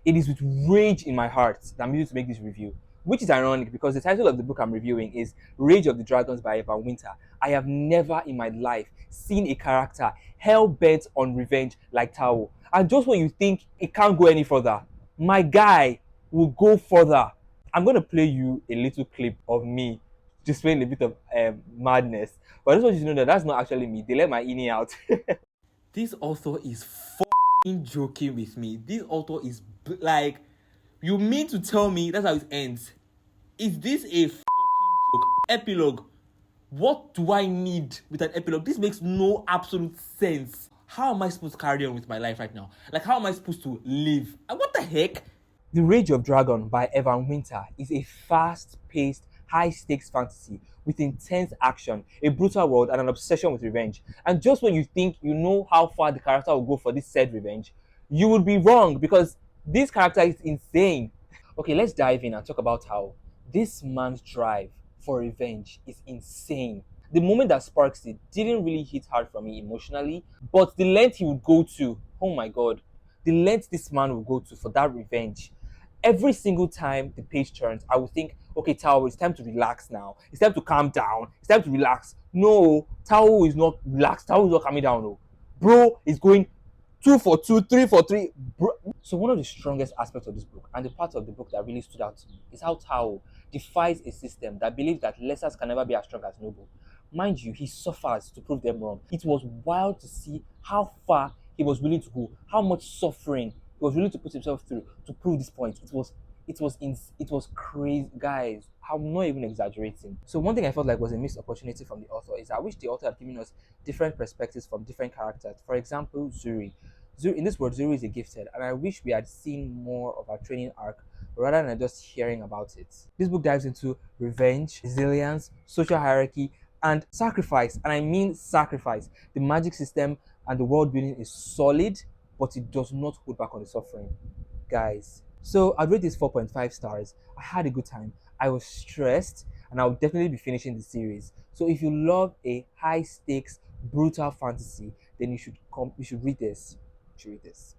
It is with rage in my heart that I'm used to make this review, which is ironic because the title of the book I'm reviewing is Rage of the Dragons by Evan Winter. I have never in my life seen a character hell bent on revenge like Tao. And just when you think it can't go any further, my guy will go further. I'm going to play you a little clip of me displaying a bit of madness. But I just want you to know that that's not actually me. They let my innie out. This author is fucking joking with me. This author is like, you mean to tell me that's how it ends? Is this a fucking joke? Epilogue. What do I need with an epilogue? This makes no absolute sense. How am I supposed to carry on with my life right now? Like, how am I supposed to live? And what the heck? The Rage of Dragon by Evan Winter is a fast-paced, high-stakes fantasy with intense action, a brutal world, and an obsession with revenge. And just when you think you know how far the character will go for this said revenge, you would be wrong because this character is insane. Okay, let's dive in and talk about how this man's drive for revenge is insane. The moment that sparks it didn't really hit hard for me emotionally, but the length he would go to, oh my god, the length this man will go to for that revenge. Every single time the page turns, I would think, okay, Tao, it's time to relax now. It's time to calm down. It's time to relax. No, Tao is not relaxed. Tao is not calming down. No. Bro is going two for two, three for three. Bro. So one of the strongest aspects of this book, and the part of the book that really stood out to me, is how Tao defies a system that believes that lessers can never be as strong as noble. Mind you, he suffers to prove them wrong. It was wild to see how far he was willing to go, how much suffering he was willing to put himself through to prove this point. It was crazy, guys. I'm not even exaggerating. So one thing I felt like was a missed opportunity from the author is I wish the author had given us different perspectives from different characters. For example, Zuri. Zuri in this world, Zuri is a gifted, and I wish we had seen more of her training arc rather than just hearing about it. This book dives into revenge, resilience, social hierarchy, and sacrifice. And I mean sacrifice. The magic system and the world building is solid, but it does not hold back on the suffering, guys. So I'd rate this 4.5 stars. I had a good time. I was stressed, and I'll definitely be finishing the series. So if you love a high stakes, brutal fantasy, then you should read this. You should read this.